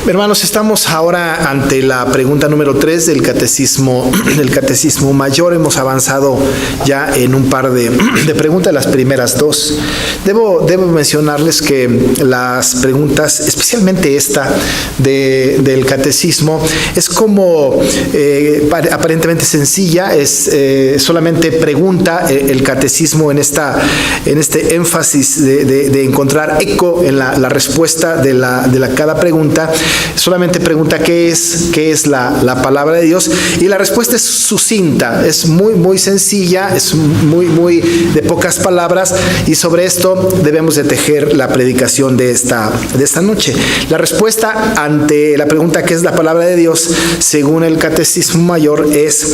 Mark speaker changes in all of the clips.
Speaker 1: Hermanos, estamos ahora ante la pregunta número 3 del catecismo mayor. Hemos avanzado ya en un par de preguntas, las primeras dos. Debo mencionarles que las preguntas, especialmente esta del catecismo, es como aparentemente sencilla, es solamente pregunta el catecismo en este énfasis de encontrar eco en la respuesta de cada pregunta. Solamente pregunta qué es la palabra de Dios, y la respuesta es sucinta, es muy sencilla, es muy de pocas palabras, y sobre esto debemos de tejer la predicación de esta noche. La respuesta ante la pregunta ¿qué es la palabra de Dios? Según el Catecismo Mayor es: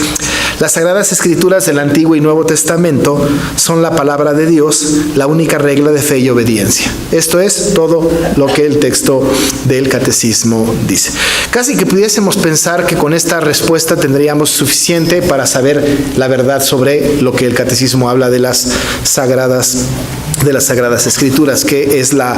Speaker 1: las Sagradas Escrituras del Antiguo y Nuevo Testamento son la palabra de Dios, la única regla de fe y obediencia. Esto es todo lo que el texto del Catecismo dice. Casi que pudiésemos pensar que con esta respuesta tendríamos suficiente para saber la verdad sobre lo que el Catecismo habla de las Sagradas Escrituras, que es la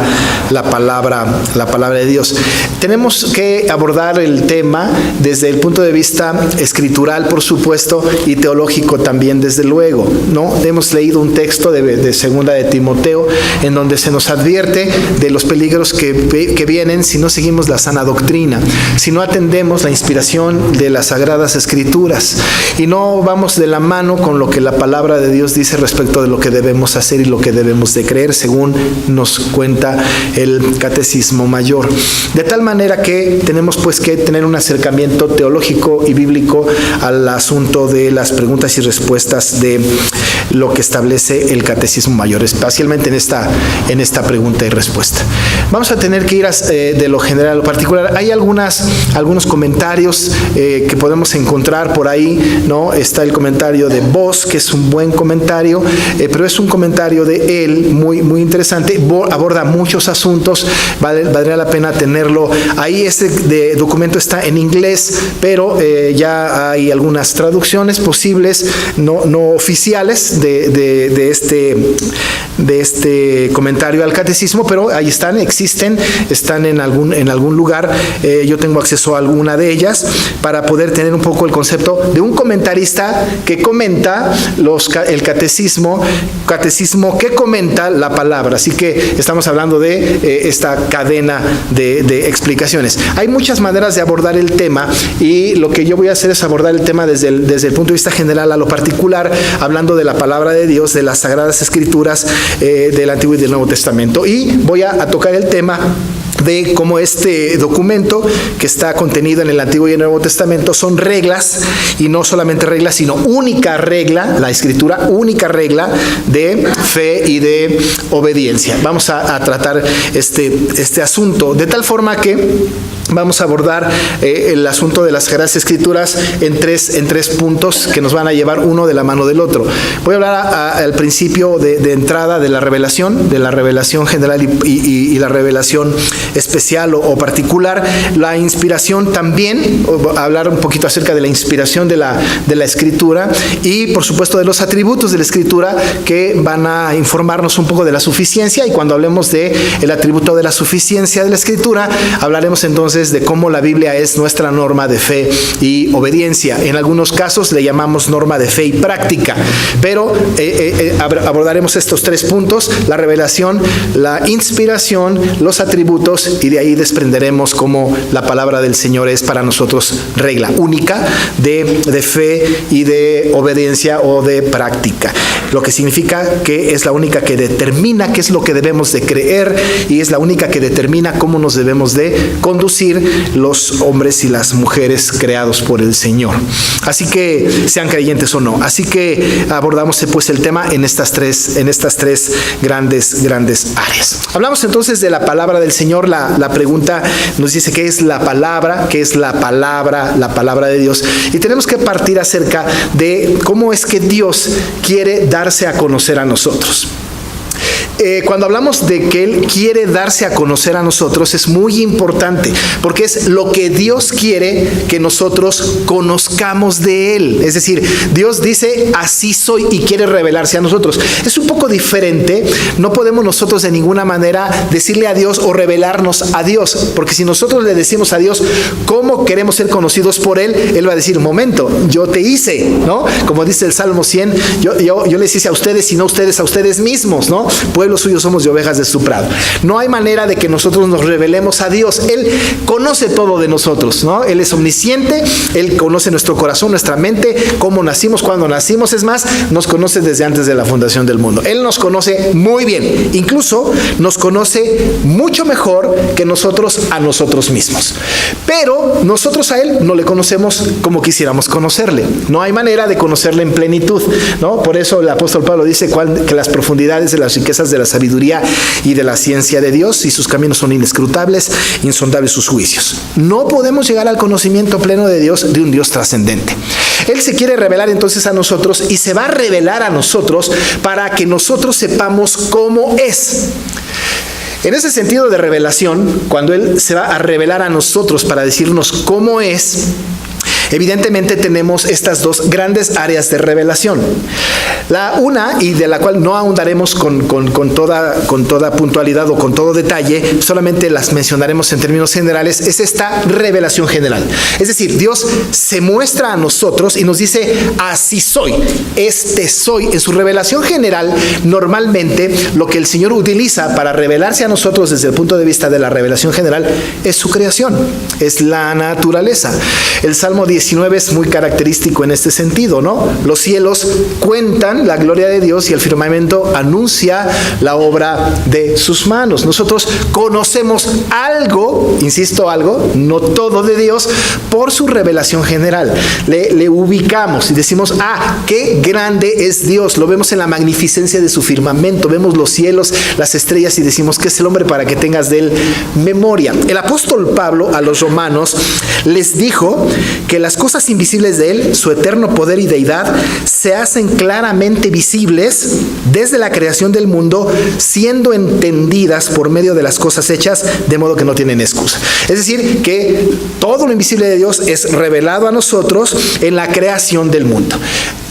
Speaker 1: palabra de Dios. Tenemos que abordar el tema desde el punto de vista escritural, por supuesto, y teológico también, desde luego, ¿no? Hemos leído un texto de segunda de Timoteo en donde se nos advierte de los peligros que vienen si no seguimos la sana doctrina, si no atendemos la inspiración de las Sagradas Escrituras y no vamos de la mano con lo que la palabra de Dios dice respecto de lo que debemos hacer y lo que debemos de creer, según nos cuenta el Catecismo Mayor. De tal manera que tenemos pues que tener un acercamiento teológico y bíblico al asunto de las preguntas y respuestas de lo que establece el Catecismo Mayor, especialmente en esta pregunta y respuesta. Vamos a tener que ir de lo general a lo particular. Hay algunos comentarios que podemos encontrar por ahí, ¿no? Está el comentario de Voss, que es un buen comentario, pero es un comentario de él muy interesante, aborda muchos asuntos, valdría la pena tenerlo ahí. Este documento está en inglés, pero ya hay algunas traducciones posibles, no oficiales, de este comentario al catecismo, pero ahí están en algún lugar. Yo tengo acceso a alguna de ellas para poder tener un poco el concepto de un comentarista que comenta el catecismo que comenta la palabra. Así que estamos hablando de esta cadena de explicaciones. Hay muchas maneras de abordar el tema, y lo que yo voy a hacer es abordar el tema desde el punto de vista general a lo particular, hablando de la palabra de Dios, de las Sagradas Escrituras del Antiguo y del Nuevo Testamento. Y voy a tocar el tema de cómo este documento que está contenido en el Antiguo y el Nuevo Testamento son reglas, y no solamente reglas, sino única regla, la Escritura, única regla de fe y de obediencia. Vamos a tratar este asunto de tal forma que vamos a abordar el asunto de las Sagradas Escrituras en tres puntos que nos van a llevar uno de la mano del otro. Voy a hablar al principio de entrada de la revelación general y la revelación especial o particular, la inspiración también, hablar un poquito acerca de la inspiración de la Escritura, y por supuesto de los atributos de la Escritura que van a informarnos un poco de la suficiencia. Y cuando hablemos de el atributo de la suficiencia de la Escritura, hablaremos entonces de cómo la Biblia es nuestra norma de fe y obediencia. En algunos casos le llamamos norma de fe y práctica, pero abordaremos estos tres puntos: la revelación, la inspiración, los atributos, y de ahí desprenderemos cómo la palabra del Señor es para nosotros regla única de fe y de obediencia o de práctica, lo que significa que es la única que determina qué es lo que debemos de creer, y es la única que determina cómo nos debemos de conducir los hombres y las mujeres creados por el Señor, así que sean creyentes o no. Así que abordamos pues el tema en estas tres grandes áreas. Hablamos entonces de la palabra del Señor. La pregunta nos dice qué es la palabra, la palabra de Dios, y tenemos que partir acerca de cómo es que Dios quiere darse a conocer a nosotros. Cuando hablamos de que Él quiere darse a conocer a nosotros, es muy importante, porque es lo que Dios quiere que nosotros conozcamos de Él. Es decir, Dios dice, así soy, y quiere revelarse a nosotros. Es un poco diferente. No podemos nosotros de ninguna manera decirle a Dios o revelarnos a Dios, porque si nosotros le decimos a Dios cómo queremos ser conocidos por Él, Él va a decir, un momento, yo te hice, ¿no? Como dice el Salmo 100, yo les hice a ustedes y no ustedes a ustedes mismos, ¿no? Pueblo suyo somos y ovejas de su prado. No hay manera de que nosotros nos revelemos a Dios. Él conoce todo de nosotros, ¿no? Él es omnisciente, Él conoce nuestro corazón, nuestra mente, cómo nacimos, cuándo nacimos. Es más, nos conoce desde antes de la fundación del mundo. Él nos conoce muy bien. Incluso nos conoce mucho mejor que nosotros a nosotros mismos. Pero nosotros a Él no le conocemos como quisiéramos conocerle. No hay manera de conocerle en plenitud, ¿no? Por eso el apóstol Pablo dice que las profundidades de las riquezas de la sabiduría y de la ciencia de Dios, y sus caminos son inescrutables, insondables sus juicios. No podemos llegar al conocimiento pleno de Dios, de un Dios trascendente. Él se quiere revelar entonces a nosotros, y se va a revelar a nosotros para que nosotros sepamos cómo es. En ese sentido de revelación, cuando Él se va a revelar a nosotros para decirnos cómo es, evidentemente tenemos estas dos grandes áreas de revelación. La una, y de la cual no ahondaremos con toda puntualidad o con todo detalle, solamente las mencionaremos en términos generales, es esta revelación general. Es decir, Dios se muestra a nosotros y nos dice, así soy, este soy. En su revelación general, normalmente lo que el Señor utiliza para revelarse a nosotros desde el punto de vista de la revelación general es su creación, es la naturaleza. El Salmo 19 es muy característico en este sentido, ¿no? Los cielos cuentan la gloria de Dios y el firmamento anuncia la obra de sus manos. Nosotros conocemos algo, insisto, algo, no todo de Dios, por su revelación general. Le ubicamos y decimos, qué grande es Dios. Lo vemos en la magnificencia de su firmamento. Vemos los cielos, las estrellas, y decimos, ¿qué es el hombre para que tengas de él memoria? El apóstol Pablo a los romanos les dijo que las cosas invisibles de él, su eterno poder y deidad, se hacen claramente visibles desde la creación del mundo, siendo entendidas por medio de las cosas hechas, de modo que no tienen excusa. Es decir, que todo lo invisible de Dios es revelado a nosotros en la creación del mundo.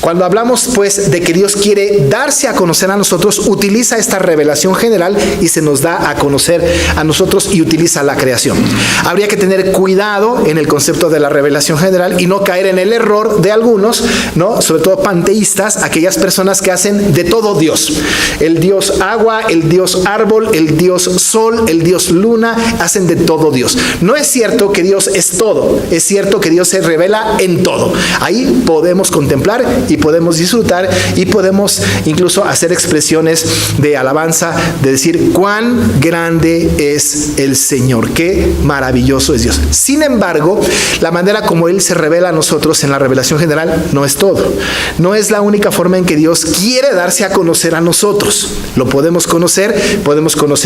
Speaker 1: Cuando hablamos, pues, de que Dios quiere darse a conocer a nosotros, utiliza esta revelación general y se nos da a conocer a nosotros y utiliza la creación. Habría que tener cuidado en el concepto de la revelación general y no caer en el error de algunos, ¿no? Sobre todo panteístas, aquellas personas que hacen de todo Dios. El Dios agua, el Dios árbol, el Dios sol, el Dios luna, hacen de todo Dios. No es cierto que Dios es todo, es cierto que Dios se revela en todo. Ahí podemos contemplar y podemos disfrutar y podemos incluso hacer expresiones de alabanza, de decir cuán grande es el Señor, qué maravilloso es Dios. Sin embargo, la manera como Él se revela a nosotros en la revelación general no es todo. No es la única forma en que Dios quiere darse a conocer a nosotros. Lo podemos conocer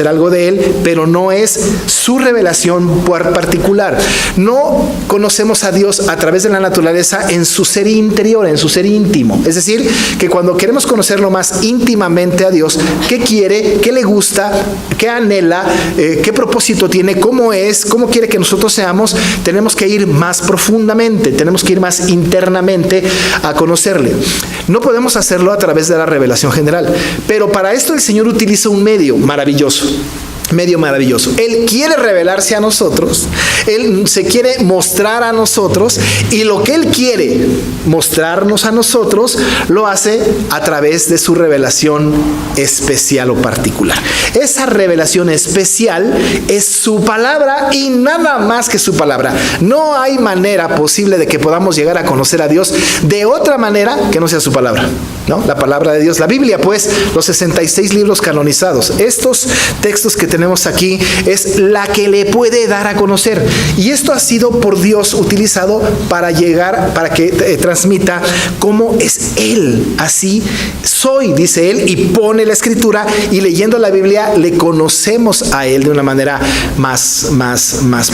Speaker 1: algo de Él, pero no es su revelación particular. No conocemos a Dios a través de la naturaleza en su ser interior, en su ser íntimo. Es decir, que cuando queremos conocerlo más íntimamente a Dios, qué quiere, qué le gusta, qué anhela, qué propósito tiene, cómo es, cómo quiere que nosotros seamos, tenemos que ir más profundamente, tenemos que ir más internamente a conocerle. No podemos hacerlo a través de la revelación general, pero para esto el Señor utiliza un medio maravilloso. Él quiere revelarse a nosotros, Él se quiere mostrar a nosotros, y lo que Él quiere mostrarnos a nosotros lo hace a través de su revelación especial o particular. Esa revelación especial es su palabra y nada más que su palabra. No hay manera posible de que podamos llegar a conocer a Dios de otra manera que no sea su palabra, ¿no? La palabra de Dios, la Biblia, pues, los 66 libros canonizados, estos textos que tenemos aquí es la que le puede dar a conocer. Y esto ha sido por Dios utilizado para que transmita cómo es Él. Así soy, dice Él, y pone la escritura, y leyendo la Biblia le conocemos a Él de una manera más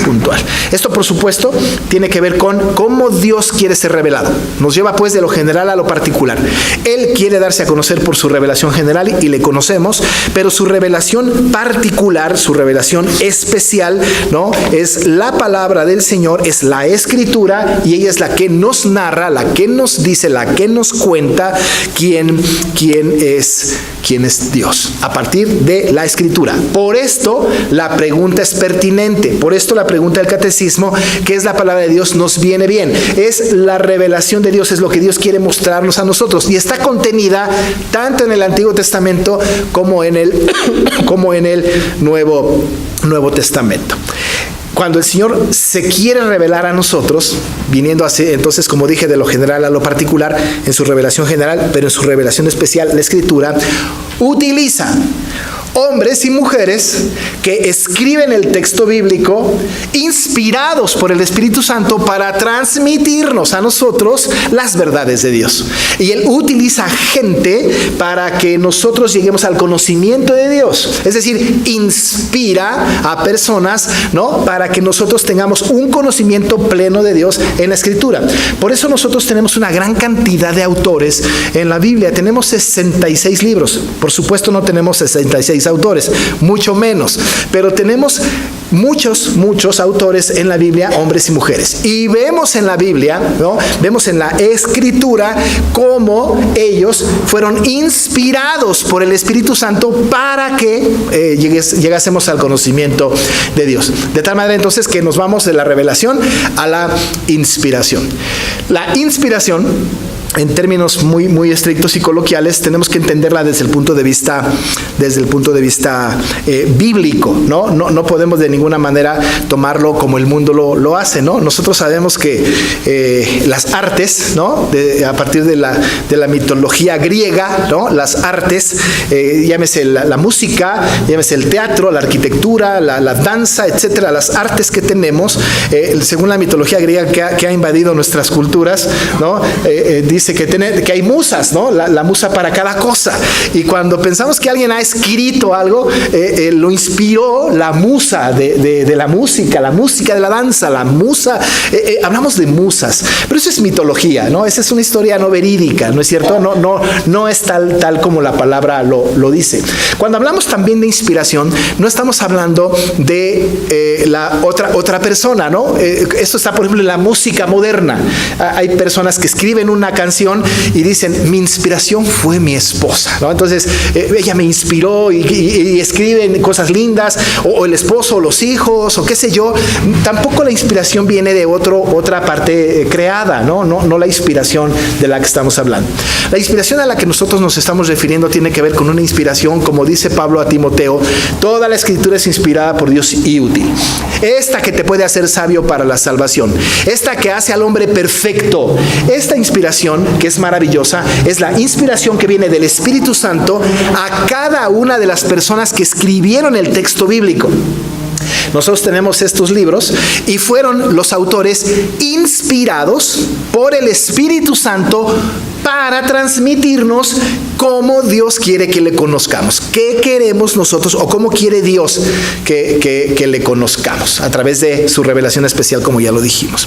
Speaker 1: puntual. Esto, por supuesto, tiene que ver con cómo Dios quiere ser revelado. Nos lleva pues de lo general a lo particular. Él quiere darse a conocer por su revelación general y le conocemos, pero su revelación particular, su revelación especial, ¿no? Es la palabra del Señor, es la escritura, y ella es la que nos narra, la que nos dice, la que nos cuenta quién es Dios a partir de la escritura. Por esto la pregunta es pertinente, por esto la pregunta del catecismo, ¿qué es la palabra de Dios?, nos viene bien. Es la revelación de Dios, es lo que Dios quiere mostrarnos a nosotros, y está contenida tanto en el Antiguo Testamento como en el Nuevo Testamento. Cuando el Señor se quiere revelar a nosotros, viniendo así, entonces, como dije, de lo general a lo particular, en su revelación general, pero en su revelación especial, la Escritura utiliza hombres y mujeres que escriben el texto bíblico inspirados por el Espíritu Santo para transmitirnos a nosotros las verdades de Dios. Y Él utiliza gente para que nosotros lleguemos al conocimiento de Dios. Es decir, inspira a personas, ¿no?, para que nosotros tengamos un conocimiento pleno de Dios en la Escritura. Por eso nosotros tenemos una gran cantidad de autores en la Biblia. Tenemos 66 libros. Por supuesto, no tenemos 66 autores, mucho menos, pero tenemos muchos autores en la Biblia, hombres y mujeres, y vemos en la Biblia, ¿no?, vemos en la Escritura cómo ellos fueron inspirados por el Espíritu Santo para que llegásemos al conocimiento de Dios. De tal manera entonces que nos vamos de la revelación a la inspiración. La inspiración, en términos muy estrictos y coloquiales, tenemos que entenderla desde el punto de vista bíblico, ¿no? No podemos de ninguna manera tomarlo como el mundo lo hace, ¿no? Nosotros sabemos que las artes, ¿no?, a partir de la mitología griega, ¿no?, las artes, llámese la música, llámese el teatro, la arquitectura, la danza, etcétera, las artes que tenemos, según la mitología griega que ha invadido nuestras culturas, ¿no?, dice que hay musas, ¿no? La musa para cada cosa. Y cuando pensamos que alguien ha escrito algo, lo inspiró la musa de la música de la danza, la musa. Hablamos de musas, pero eso es mitología, ¿no? Esa es una historia no verídica, ¿no es cierto? No es tal como la palabra lo dice. Cuando hablamos también de inspiración, no estamos hablando de la otra persona, ¿no? Esto está, por ejemplo, en la música moderna. Hay personas que escriben una canción y dicen, mi inspiración fue mi esposa, ¿no? Entonces ella me inspiró y escriben cosas lindas, o el esposo, o los hijos, o qué sé yo. Tampoco la inspiración viene de otra parte creada, no la inspiración de la que estamos hablando. La inspiración a la que nosotros nos estamos refiriendo tiene que ver con una inspiración, como dice Pablo a Timoteo, toda la Escritura es inspirada por Dios y útil. Esta que te puede hacer sabio para la salvación, esta que hace al hombre perfecto. Esta inspiración, que es maravillosa, es la inspiración que viene del Espíritu Santo a cada una de las personas que escribieron el texto bíblico. Nosotros tenemos estos libros y fueron los autores inspirados por el Espíritu Santo para transmitirnos cómo Dios quiere que le conozcamos, qué queremos nosotros o cómo quiere Dios que le conozcamos a través de su revelación especial, como ya lo dijimos.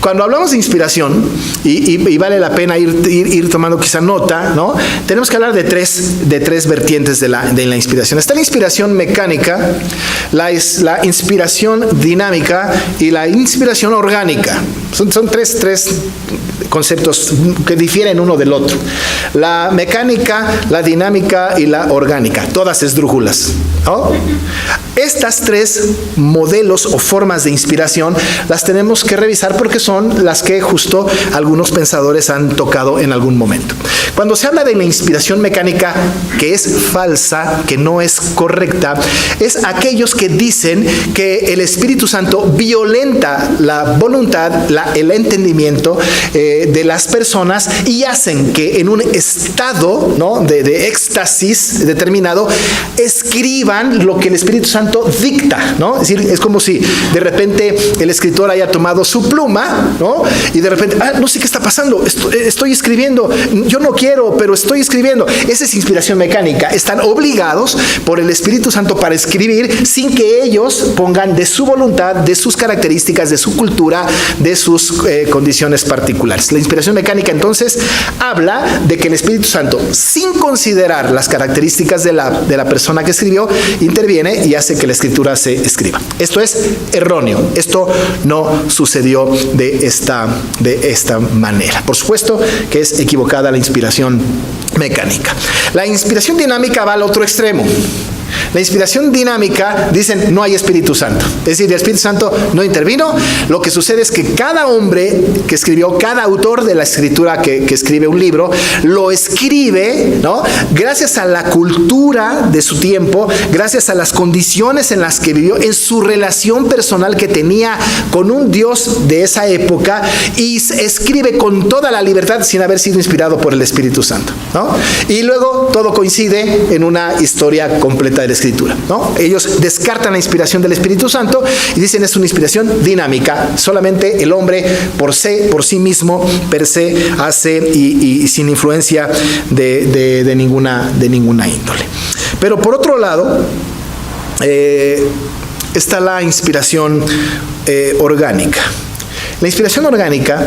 Speaker 1: Cuando hablamos de inspiración, y vale la pena ir tomando quizá nota, ¿no?, tenemos que hablar de tres vertientes de la inspiración. Está la inspiración mecánica, la inspiración dinámica y la inspiración orgánica. Son tres conceptos que difieren uno del otro. La mecánica, la dinámica y la orgánica, todas esdrújulas, ¿no? Estas tres modelos o formas de inspiración las tenemos que revisar porque son las que justo algunos pensadores han tocado en algún momento. Cuando se habla de la inspiración mecánica, que es falsa, que no es correcta, es aquellos que dicen que el Espíritu Santo violenta la voluntad, el entendimiento de las personas y hacen que en un estado, ¿no?, de éxtasis determinado escriban lo que el Espíritu Santo Santo dicta, ¿no? Es decir, es como si de repente el escritor haya tomado su pluma, ¿no? Y de repente, no sé qué está pasando, estoy escribiendo, yo no quiero, pero estoy escribiendo. Esa es inspiración mecánica. Están obligados por el Espíritu Santo para escribir sin que ellos pongan de su voluntad, de sus características, de su cultura, de sus condiciones particulares. La inspiración mecánica entonces habla de que el Espíritu Santo, sin considerar las características de la persona que escribió, interviene y hace que la escritura se escriba. Esto es erróneo. Esto no sucedió de esta manera. Por supuesto que es equivocada la inspiración mecánica. La inspiración dinámica va al otro extremo. La inspiración dinámica, dicen, no hay Espíritu Santo. Es decir, el Espíritu Santo no intervino. Lo que sucede es que cada hombre que escribió, cada autor de la escritura que escribe un libro, lo escribe, ¿no? Gracias a la cultura de su tiempo, gracias a las condiciones en las que vivió, en su relación personal que tenía con un Dios de esa época, y escribe con toda la libertad sin haber sido inspirado por el Espíritu Santo, ¿no? Y luego todo coincide en una historia completa de la escritura, ¿no? Ellos descartan la inspiración del Espíritu Santo y dicen es una inspiración dinámica. Solamente el hombre por sí mismo, per se, hace y sin influencia de ninguna índole. Pero por otro lado, está la inspiración orgánica. La inspiración orgánica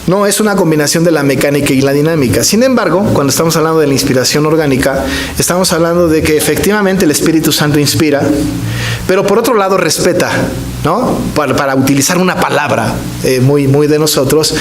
Speaker 1: no es una combinación de la mecánica y la dinámica. Sin embargo, cuando estamos hablando de la inspiración orgánica, estamos hablando de que efectivamente el Espíritu Santo inspira, pero por otro lado respeta, ¿no? Para utilizar una palabra muy de nosotros,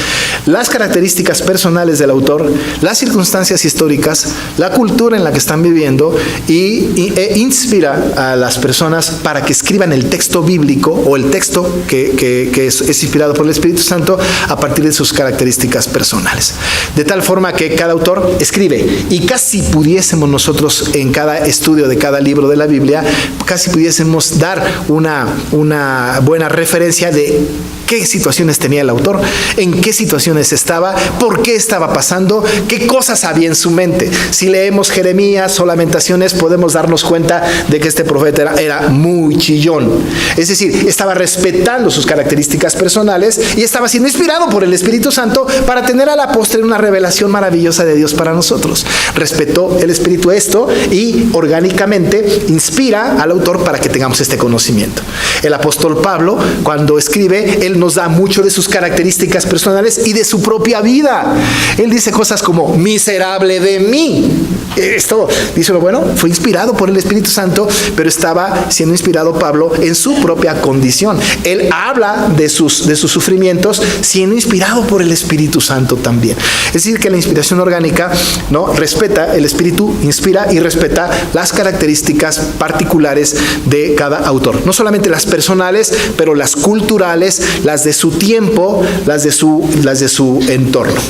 Speaker 1: las características personales del autor, las circunstancias históricas, la cultura en la que están viviendo, e inspira a las personas para que escriban el texto bíblico o el texto que es inspirado por el Espíritu Santo a partir de sus características personales. De tal forma que cada autor escribe, y casi pudiésemos nosotros en cada estudio de cada libro de la Biblia, casi pudiésemos dar una buena referencia de qué situaciones tenía el autor, en qué situaciones estaba, por qué estaba pasando, qué cosas había en su mente. Si leemos Jeremías o Lamentaciones, podemos darnos cuenta de que este profeta era muy chillón. Es decir, estaba respetando sus características personales y estaba siendo inspirado por el Espíritu Santo para tener a la postre una revelación maravillosa de Dios para nosotros. Respetó el Espíritu esto y orgánicamente inspira al autor para que tengamos este conocimiento. El apóstol Pablo, cuando escribe, él nos da mucho de sus características personales y de su propia vida. Él dice cosas como, miserable de mí. Esto, dice, bueno, fue inspirado por el Espíritu Santo, pero estaba siendo inspirado Pablo en su propia condición. Él habla de sus sufrimientos siendo inspirado por el Espíritu Santo también. Es decir, que la inspiración orgánica, ¿no?, respeta, el Espíritu inspira y respeta las características particulares de cada autor. No solamente las personales, pero las culturales, las de su tiempo, las de su entorno.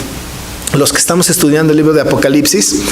Speaker 1: Los que estamos estudiando el libro de Apocalipsis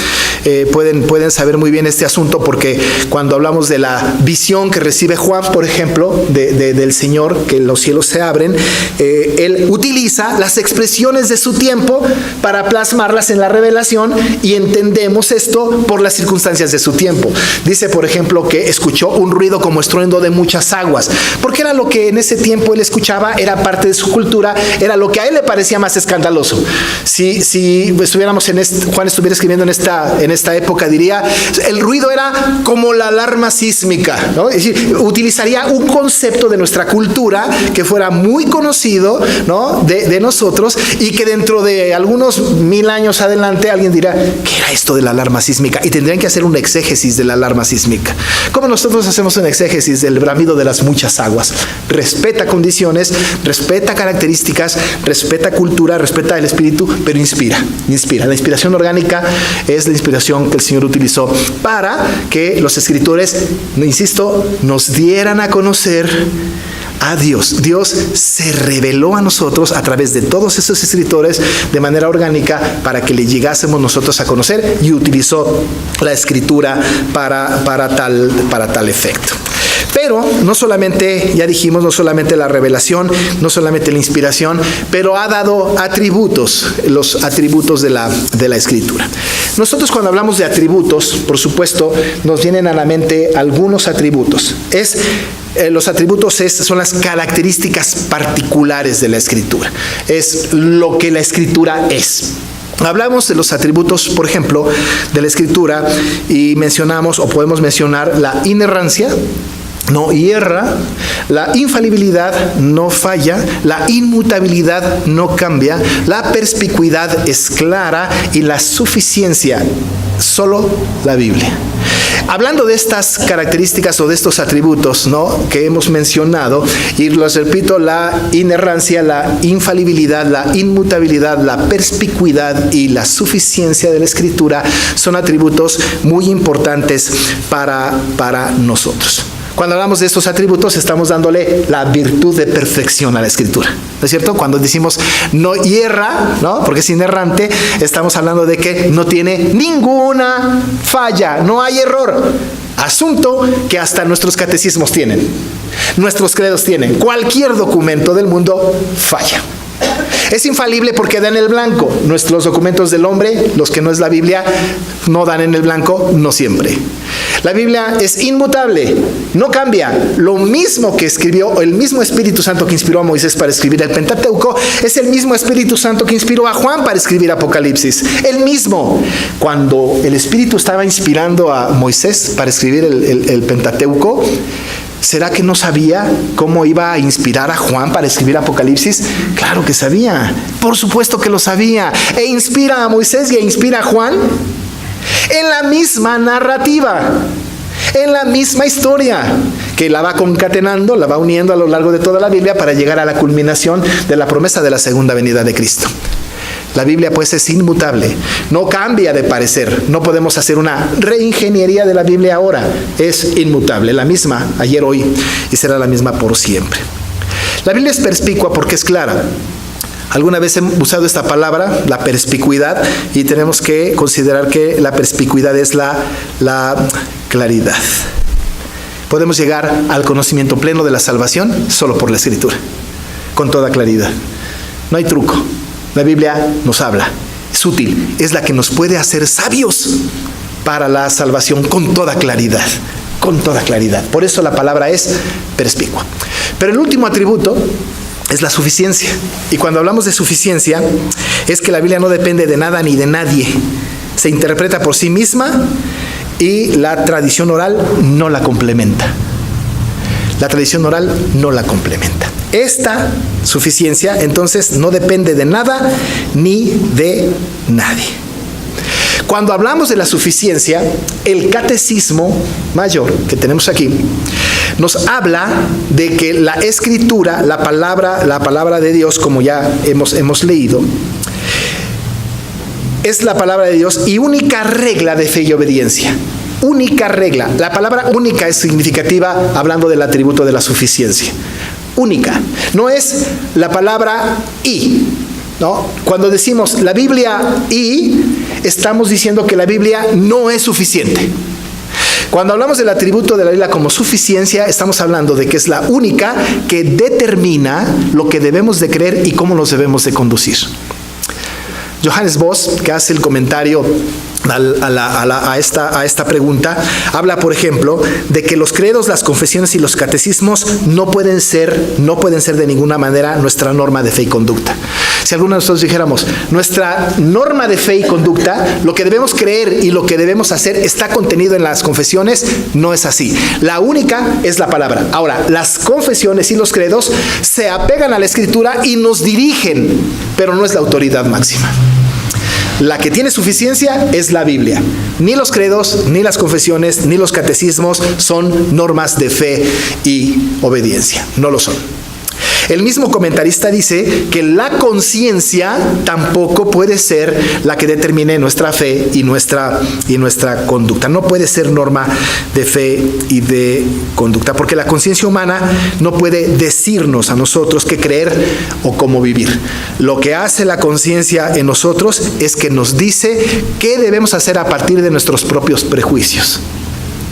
Speaker 1: pueden saber muy bien este asunto, porque cuando hablamos de la visión que recibe Juan, por ejemplo, del Señor, que los cielos se abren, él utiliza las expresiones de su tiempo para plasmarlas en la revelación, y entendemos esto por las circunstancias de su tiempo. Dice, por ejemplo, que escuchó un ruido como estruendo de muchas aguas, porque era lo que en ese tiempo él escuchaba, era parte de su cultura, era lo que a él le parecía más escandaloso. Si estuviéramos Juan estuviera escribiendo en esta época, diría, el ruido era como la alarma sísmica, ¿no? Es decir, utilizaría un concepto de nuestra cultura que fuera muy conocido, ¿no?, de nosotros, y que dentro de algunos 1000 años adelante alguien dirá, ¿qué era esto de la alarma sísmica? Y tendrían que hacer un exégesis de la alarma sísmica. Como nosotros hacemos un exégesis del bramido de las muchas aguas. Respeta condiciones, respeta características, respeta cultura, respeta el espíritu, pero inspira. La inspiración orgánica es la inspiración que el Señor utilizó para que los escritores, insisto, nos dieran a conocer a Dios. Dios se reveló a nosotros a través de todos esos escritores de manera orgánica para que le llegásemos nosotros a conocer, y utilizó la escritura para tal efecto. Pero no solamente, ya dijimos, no solamente la revelación, no solamente la inspiración, pero ha dado atributos, los atributos de la Escritura. Nosotros cuando hablamos de atributos, por supuesto, nos vienen a la mente algunos atributos. Los atributos son las características particulares de la Escritura. Es lo que la Escritura es. Hablamos de los atributos, por ejemplo, de la Escritura y mencionamos o podemos mencionar la inerrancia, no hierra, la infalibilidad, no falla, la inmutabilidad, no cambia, la perspicuidad es clara y la suficiencia, solo la Biblia. Hablando de estas características o de estos atributos, ¿no?, que hemos mencionado, y los repito, la inerrancia, la infalibilidad, la inmutabilidad, la perspicuidad y la suficiencia de la Escritura son atributos muy importantes para nosotros. Cuando hablamos de estos atributos, estamos dándole la virtud de perfección a la Escritura, ¿no es cierto? Cuando decimos no hierra, ¿no?, porque es inerrante, estamos hablando de que no tiene ninguna falla, no hay error. Asunto que hasta nuestros catecismos tienen, nuestros credos tienen. Cualquier documento del mundo falla. Es infalible porque da en el blanco. Nuestros documentos del hombre, los que no es la Biblia, no dan en el blanco, no siempre. La Biblia es inmutable, no cambia. Lo mismo que escribió, el mismo Espíritu Santo que inspiró a Moisés para escribir el Pentateuco, es el mismo Espíritu Santo que inspiró a Juan para escribir Apocalipsis. El mismo. Cuando el Espíritu estaba inspirando a Moisés para escribir el Pentateuco, ¿será que no sabía cómo iba a inspirar a Juan para escribir Apocalipsis? Claro que sabía, por supuesto que lo sabía. E inspira a Moisés y inspira a Juan en la misma narrativa, en la misma historia, que la va concatenando, la va uniendo a lo largo de toda la Biblia para llegar a la culminación de la promesa de la segunda venida de Cristo. La Biblia pues es inmutable, no cambia de parecer, no podemos hacer una reingeniería de la Biblia ahora, es inmutable, la misma ayer, hoy y será la misma por siempre. La Biblia es perspicua porque es clara. Alguna vez he usado esta palabra, la perspicuidad, y tenemos que considerar que la perspicuidad es la claridad. Podemos llegar al conocimiento pleno de la salvación solo por la Escritura, con toda claridad. No hay truco. La Biblia nos habla, es útil, es la que nos puede hacer sabios para la salvación con toda claridad, con toda claridad. Por eso la palabra es perspicua. Pero el último atributo es la suficiencia. Y cuando hablamos de suficiencia, es que la Biblia no depende de nada ni de nadie. Se interpreta por sí misma y la tradición oral no la complementa. La tradición oral no la complementa. Esta suficiencia, entonces, no depende de nada ni de nadie. Cuando hablamos de la suficiencia, el catecismo mayor que tenemos aquí nos habla de que la Escritura, la palabra de Dios, como ya hemos leído, es la palabra de Dios y única regla de fe y obediencia. Única regla. La palabra única es significativa hablando del atributo de la suficiencia. Única. No es la palabra y, ¿no? Cuando decimos la Biblia y, estamos diciendo que la Biblia no es suficiente. Cuando hablamos del atributo de la Biblia como suficiencia, estamos hablando de que es la única que determina lo que debemos de creer y cómo nos debemos de conducir. Johannes Vos, que hace el comentario a esta pregunta, habla, por ejemplo, de que los credos, las confesiones y los catecismos no pueden ser de ninguna manera nuestra norma de fe y conducta. Si alguno de nosotros dijéramos, nuestra norma de fe y conducta, lo que debemos creer y lo que debemos hacer está contenido en las confesiones, no es así. La única es la palabra. Ahora, las confesiones y los credos se apegan a la Escritura y nos dirigen, pero no es la autoridad máxima. La que tiene suficiencia es la Biblia. Ni los credos, ni las confesiones, ni los catecismos son normas de fe y obediencia. No lo son. El mismo comentarista dice que la conciencia tampoco puede ser la que determine nuestra fe y nuestra conducta. No puede ser norma de fe y de conducta, porque la conciencia humana no puede decirnos a nosotros qué creer o cómo vivir. Lo que hace la conciencia en nosotros es que nos dice qué debemos hacer a partir de nuestros propios prejuicios.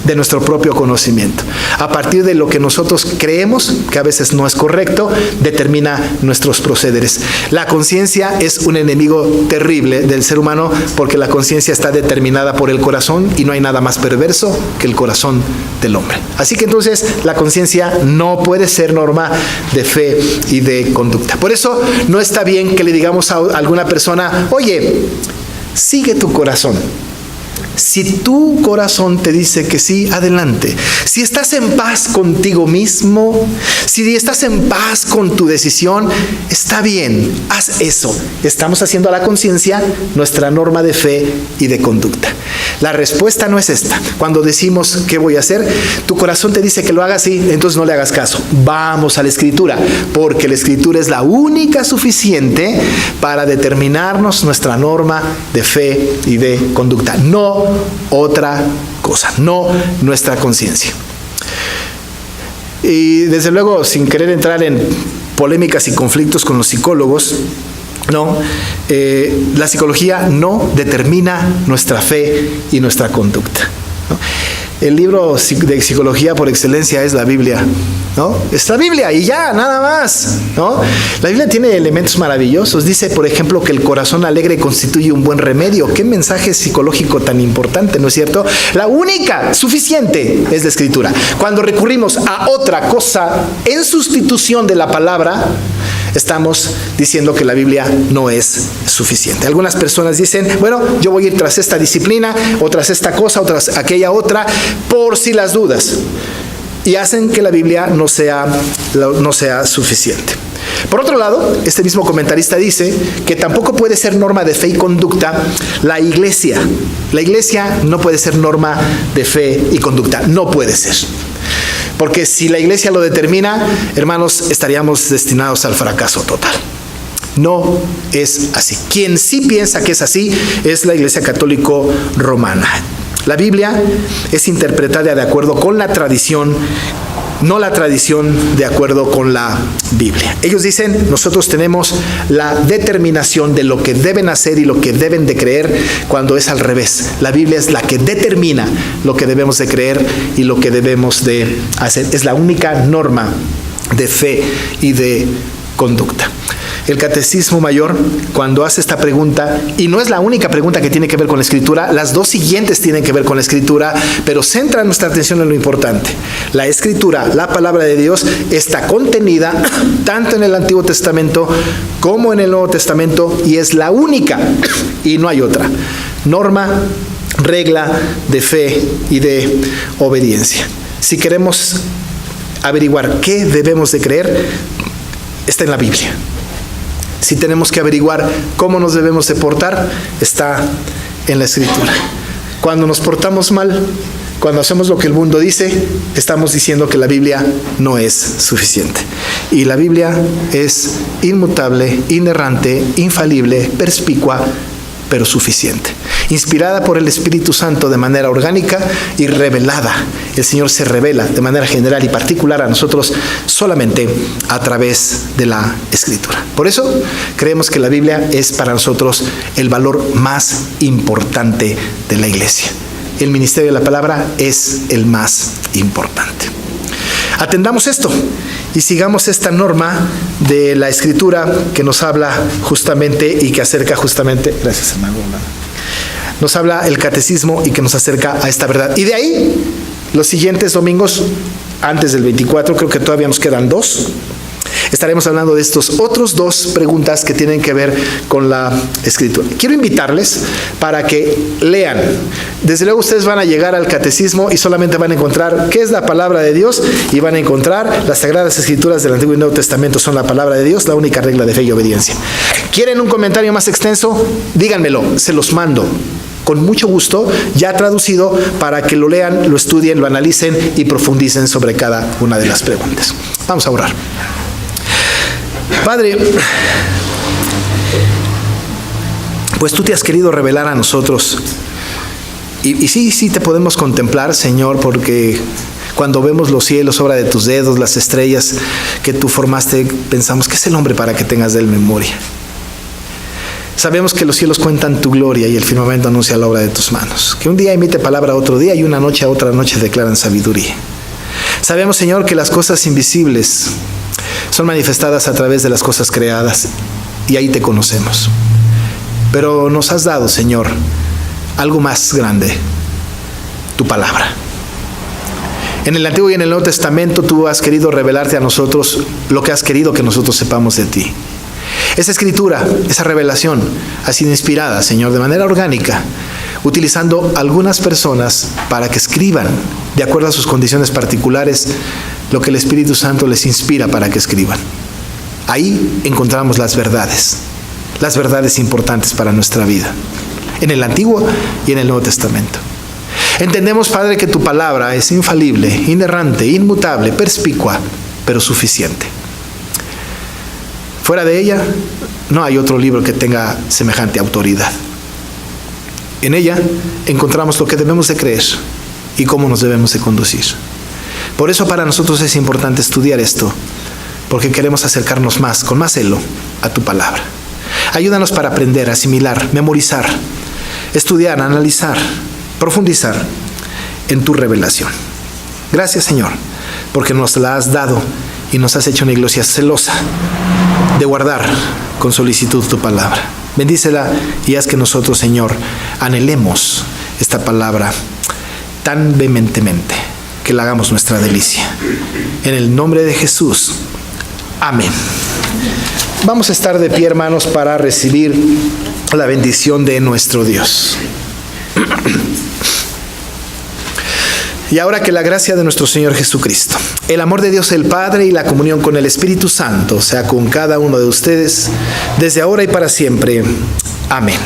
Speaker 1: de nuestro propio conocimiento. A partir de lo que nosotros creemos, que a veces no es correcto, determina nuestros procederes. La conciencia es un enemigo terrible del ser humano, porque la conciencia está determinada por el corazón y no hay nada más perverso que el corazón del hombre. Así que entonces la conciencia no puede ser norma de fe y de conducta. Por eso no está bien que le digamos a alguna persona: oye, sigue tu corazón. Si tu corazón te dice que sí, adelante. Si estás en paz contigo mismo, si estás en paz con tu decisión, está bien, haz eso. Estamos haciendo a la conciencia nuestra norma de fe y de conducta. La respuesta no es esta. Cuando decimos ¿qué voy a hacer? Tu corazón te dice que lo hagas, sí, entonces no le hagas caso. Vamos a la Escritura, porque la Escritura es la única suficiente para determinarnos nuestra norma de fe y de conducta. No otra cosa, no nuestra conciencia. Y desde luego, sin querer entrar en polémicas y conflictos con los psicólogos, la psicología no determina nuestra fe y nuestra conducta, ¿no? El libro de psicología por excelencia es la Biblia, ¿no? Es la Biblia y ya, nada más, ¿no? La Biblia tiene elementos maravillosos. Dice, por ejemplo, que el corazón alegre constituye un buen remedio. ¿Qué mensaje psicológico tan importante, no es cierto? La única suficiente es la Escritura. Cuando recurrimos a otra cosa en sustitución de la palabra, estamos diciendo que la Biblia no es suficiente. Algunas personas dicen, bueno, yo voy a ir tras esta disciplina, o tras esta cosa, o tras aquella otra, por si las dudas. Y hacen que la Biblia no sea suficiente. Por otro lado, este mismo comentarista dice que tampoco puede ser norma de fe y conducta la iglesia. La iglesia no puede ser norma de fe y conducta. No puede ser. Porque si la iglesia lo determina, hermanos, estaríamos destinados al fracaso total. No es así. Quien sí piensa que es así es la Iglesia Católica Romana. La Biblia es interpretada de acuerdo con la tradición, no la tradición de acuerdo con la Biblia. Ellos dicen, nosotros tenemos la determinación de lo que deben hacer y lo que deben de creer, cuando es al revés. La Biblia es la que determina lo que debemos de creer y lo que debemos de hacer. Es la única norma de fe y de conducta. El Catecismo Mayor, cuando hace esta pregunta, y no es la única pregunta que tiene que ver con la Escritura, las dos siguientes tienen que ver con la Escritura, pero centra nuestra atención en lo importante. La Escritura, la palabra de Dios, está contenida tanto en el Antiguo Testamento como en el Nuevo Testamento, y es la única, y no hay otra, norma, regla de fe y de obediencia. Si queremos averiguar qué debemos de creer, está en la Biblia. Si tenemos que averiguar cómo nos debemos de portar, está en la Escritura. Cuando nos portamos mal, cuando hacemos lo que el mundo dice, estamos diciendo que la Biblia no es suficiente. Y la Biblia es inmutable, inerrante, infalible, perspicua, pero suficiente. Inspirada por el Espíritu Santo de manera orgánica y revelada. El Señor se revela de manera general y particular a nosotros solamente a través de la Escritura. Por eso creemos que la Biblia es para nosotros el valor más importante de la Iglesia. El ministerio de la palabra es el más importante. Atendamos esto y sigamos esta norma de la Escritura que nos habla justamente y que acerca justamente, gracias hermano, nos habla el catecismo y que nos acerca a esta verdad. Y de ahí, los siguientes domingos, antes del 24, creo que todavía nos quedan 2, estaremos hablando de estos otros 2 preguntas que tienen que ver con la Escritura. Quiero invitarles para que lean. Desde luego ustedes van a llegar al catecismo y solamente van a encontrar qué es la palabra de Dios, y van a encontrar las Sagradas Escrituras del Antiguo y Nuevo Testamento son la palabra de Dios, la única regla de fe y obediencia. ¿Quieren un comentario más extenso? Díganmelo, se los mando con mucho gusto, ya traducido, para que lo lean, lo estudien, lo analicen y profundicen sobre cada una de las preguntas. Vamos a orar. Padre, pues tú te has querido revelar a nosotros. Y sí te podemos contemplar, Señor, porque cuando vemos los cielos, obra de tus dedos, las estrellas que tú formaste, pensamos, ¿qué es el hombre para que tengas de él memoria? Sabemos que los cielos cuentan tu gloria y el firmamento anuncia la obra de tus manos. Que un día emite palabra a otro día y una noche a otra noche declaran sabiduría. Sabemos, Señor, que las cosas invisibles son manifestadas a través de las cosas creadas y ahí te conocemos. Pero nos has dado, Señor, algo más grande, tu palabra. En el Antiguo y en el Nuevo Testamento tú has querido revelarte a nosotros lo que has querido que nosotros sepamos de ti. Esa escritura, esa revelación ha sido inspirada, Señor, de manera orgánica, utilizando algunas personas para que escriban, de acuerdo a sus condiciones particulares, lo que el Espíritu Santo les inspira para que escriban. Ahí encontramos las verdades importantes para nuestra vida, en el Antiguo y en el Nuevo Testamento. Entendemos, Padre, que tu palabra es infalible, inerrante, inmutable, perspicua, pero suficiente. Fuera de ella, no hay otro libro que tenga semejante autoridad. En ella encontramos lo que debemos de creer y cómo nos debemos de conducir. Por eso para nosotros es importante estudiar esto, porque queremos acercarnos más, con más celo, a tu palabra. Ayúdanos para aprender, asimilar, memorizar, estudiar, analizar, profundizar en tu revelación. Gracias, Señor, porque nos la has dado y nos has hecho una iglesia celosa de guardar con solicitud tu palabra. Bendícela y haz que nosotros, Señor, anhelemos esta palabra tan vehementemente que la hagamos nuestra delicia. En el nombre de Jesús. Amén. Vamos a estar de pie, hermanos, para recibir la bendición de nuestro Dios. Y ahora que la gracia de nuestro Señor Jesucristo, el amor de Dios el Padre y la comunión con el Espíritu Santo sea con cada uno de ustedes, desde ahora y para siempre. Amén.